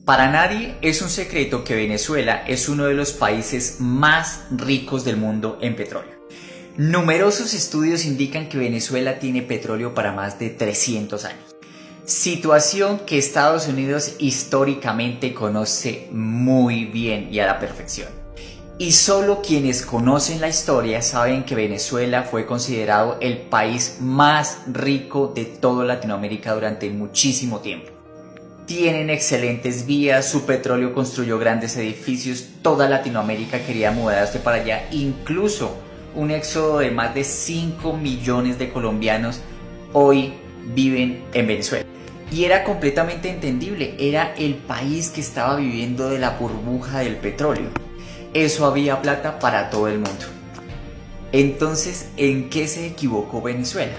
Para nadie es un secreto que Venezuela es uno de los países más ricos del mundo en petróleo. Numerosos estudios indican que Venezuela tiene petróleo para más de 300 años. Situación que Estados Unidos históricamente conoce muy bien y a la perfección. Y solo quienes conocen la historia saben que Venezuela fue considerado el país más rico de toda Latinoamérica durante muchísimo tiempo. Tienen excelentes vías, su petróleo construyó grandes edificios, toda Latinoamérica quería mudarse para allá, incluso un éxodo de más de 5 millones de colombianos hoy viven en Venezuela. Y era completamente entendible, era el país que estaba viviendo de la burbuja del petróleo. Eso había plata para todo el mundo. Entonces, ¿en qué se equivocó Venezuela?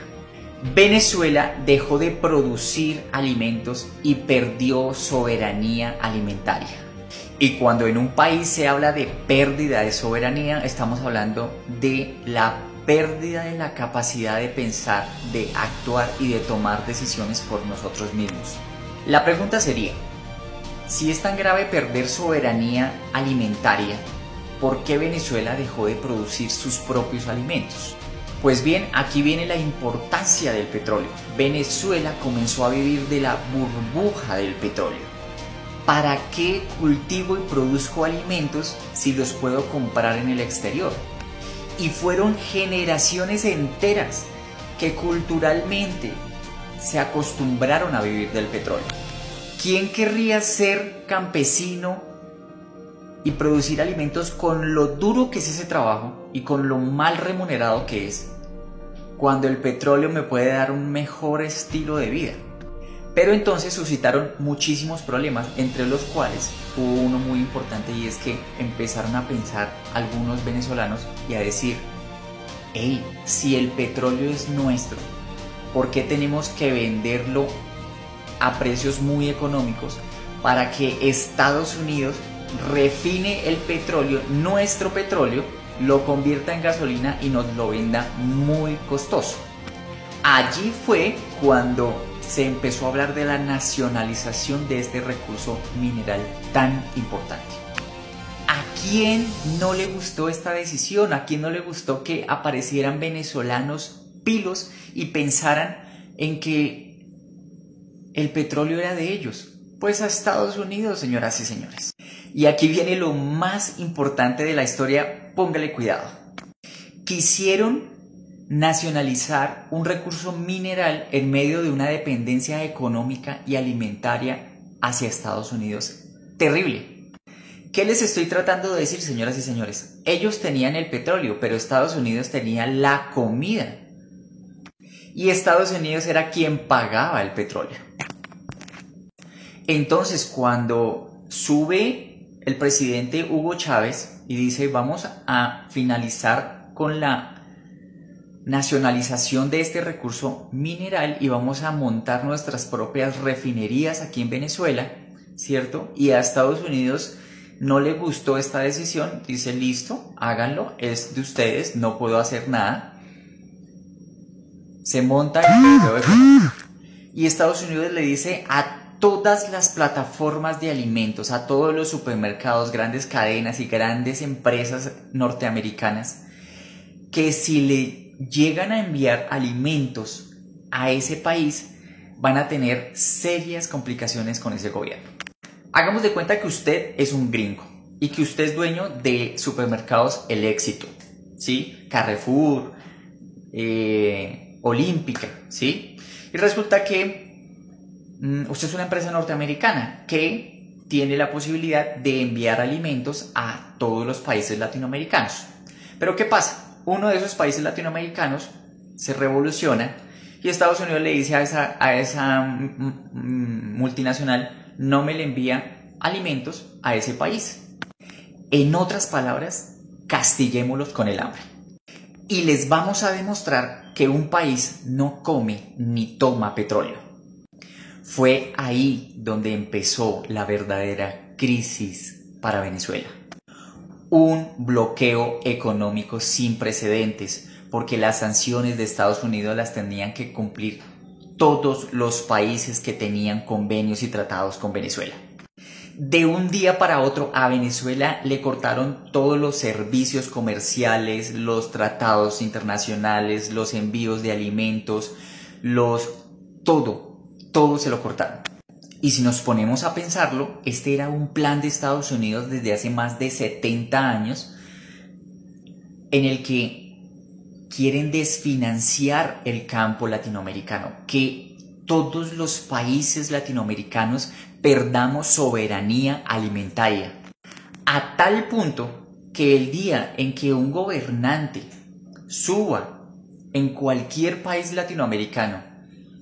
Venezuela dejó de producir alimentos y perdió soberanía alimentaria. Y cuando en un país se habla de pérdida de soberanía, estamos hablando de la pérdida de la capacidad de pensar, de actuar y de tomar decisiones por nosotros mismos. La pregunta sería, si es tan grave perder soberanía alimentaria, ¿por qué Venezuela dejó de producir sus propios alimentos? Pues bien, aquí viene la importancia del petróleo. Venezuela comenzó a vivir de la burbuja del petróleo. ¿Para qué cultivo y produzco alimentos si los puedo comprar en el exterior? Y fueron generaciones enteras que culturalmente se acostumbraron a vivir del petróleo. ¿Quién querría ser campesino y producir alimentos con lo duro que es ese trabajo y con lo mal remunerado que es, cuando el petróleo me puede dar un mejor estilo de vida? Pero entonces suscitaron muchísimos problemas, entre los cuales hubo uno muy importante, y es que empezaron a pensar algunos venezolanos y a decir, hey, si el petróleo es nuestro, ¿por qué tenemos que venderlo a precios muy económicos para que Estados Unidos refine el petróleo, nuestro petróleo, lo convierta en gasolina y nos lo venda muy costoso? Allí fue cuando se empezó a hablar de la nacionalización de este recurso mineral tan importante. ¿A quién no le gustó esta decisión? ¿A quién no le gustó que aparecieran venezolanos pilos y pensaran en que el petróleo era de ellos? Pues a Estados Unidos, señoras y señores. Y aquí viene lo más importante de la historia, póngale cuidado. Quisieron nacionalizar un recurso mineral en medio de una dependencia económica y alimentaria hacia Estados Unidos terrible. ¿Qué les estoy tratando de decir, señoras y señores? Ellos tenían el petróleo, pero Estados Unidos tenía la comida. Y Estados Unidos era quien pagaba el petróleo. Entonces, cuando sube el presidente Hugo Chávez y dice, vamos a finalizar con la nacionalización de este recurso mineral y vamos a montar nuestras propias refinerías aquí en Venezuela, ¿cierto? Y a Estados Unidos no le gustó esta decisión, dice, listo, háganlo, es de ustedes, no puedo hacer nada. Se monta y Estados Unidos le dice a todas las plataformas de alimentos, a todos los supermercados, grandes cadenas y grandes empresas norteamericanas, que si le llegan a enviar alimentos a ese país, van a tener serias complicaciones con ese gobierno. Hagamos de cuenta que usted es un gringo y que usted es dueño de supermercados El Éxito, ¿sí? Carrefour, Olímpica, ¿sí? Y resulta que usted es una empresa norteamericana que tiene la posibilidad de enviar alimentos a todos los países latinoamericanos. Pero ¿qué pasa? Uno de esos países latinoamericanos se revoluciona y Estados Unidos le dice a esa multinacional, no me le envía alimentos a ese país. En otras palabras, castiguémoslos con el hambre. Y les vamos a demostrar que un país no come ni toma petróleo. Fue ahí donde empezó la verdadera crisis para Venezuela. Un bloqueo económico sin precedentes, porque las sanciones de Estados Unidos las tenían que cumplir todos los países que tenían convenios y tratados con Venezuela. De un día para otro a Venezuela le cortaron todos los servicios comerciales, los tratados internacionales, los envíos de alimentos, todo se lo cortaron. Y si nos ponemos a pensarlo, este era un plan de Estados Unidos desde hace más de 70 años en el que quieren desfinanciar el campo latinoamericano, que todos los países latinoamericanos perdamos soberanía alimentaria, a tal punto que el día en que un gobernante suba en cualquier país latinoamericano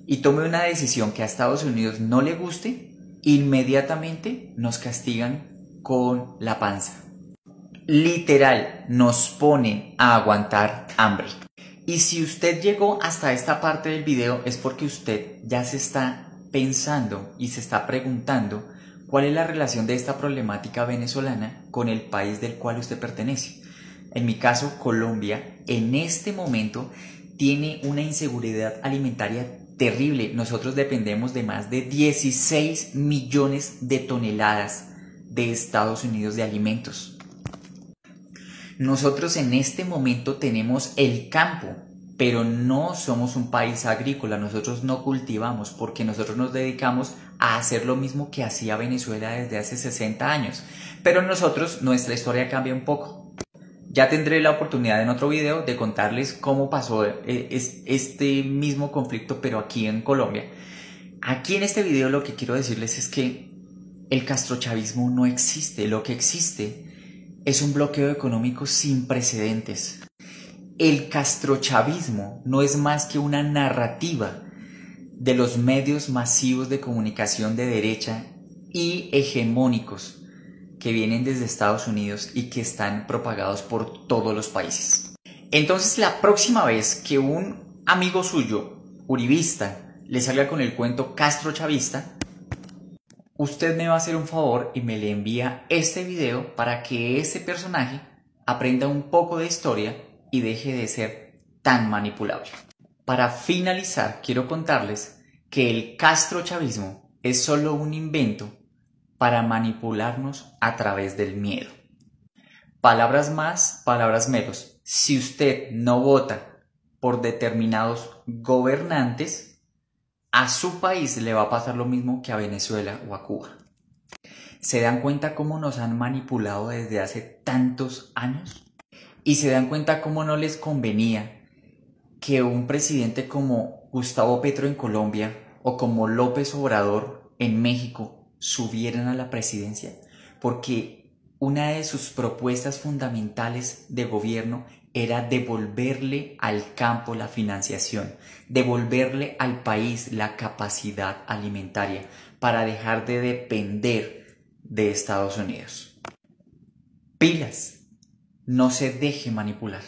y tome una decisión que a Estados Unidos no le guste, inmediatamente nos castigan con la panza. Literal, nos ponen a aguantar hambre. Y si usted llegó hasta esta parte del video es porque usted ya se está pensando y se está preguntando cuál es la relación de esta problemática venezolana con el país del cual usted pertenece. En mi caso, Colombia, en este momento tiene una inseguridad alimentaria terrible. Nosotros dependemos de más de 16 millones de toneladas de Estados Unidos de alimentos. Nosotros en este momento tenemos el campo, pero no somos un país agrícola, nosotros no cultivamos porque nosotros nos dedicamos a hacer lo mismo que hacía Venezuela desde hace 60 años. Pero nosotros, nuestra historia cambia un poco. Ya tendré la oportunidad en otro video de contarles cómo pasó este mismo conflicto, pero aquí en Colombia. Aquí en este video lo que quiero decirles es que el castrochavismo no existe, lo que existe es un bloqueo económico sin precedentes. El castrochavismo no es más que una narrativa de los medios masivos de comunicación de derecha y hegemónicos que vienen desde Estados Unidos y que están propagados por todos los países. Entonces, la próxima vez que un amigo suyo, uribista, le salga con el cuento castrochavista, usted me va a hacer un favor y me le envía este video para que ese personaje aprenda un poco de historia y deje de ser tan manipulable. Para finalizar, quiero contarles que el castrochavismo es solo un invento para manipularnos a través del miedo. Palabras más, palabras menos. Si usted no vota por determinados gobernantes, a su país le va a pasar lo mismo que a Venezuela o a Cuba. ¿Se dan cuenta cómo nos han manipulado desde hace tantos años? ¿Y se dan cuenta cómo no les convenía que un presidente como Gustavo Petro en Colombia o como López Obrador en México subieran a la presidencia? Porque una de sus propuestas fundamentales de gobierno era devolverle al campo la financiación, devolverle al país la capacidad alimentaria para dejar de depender de Estados Unidos. Pilas, no se deje manipular.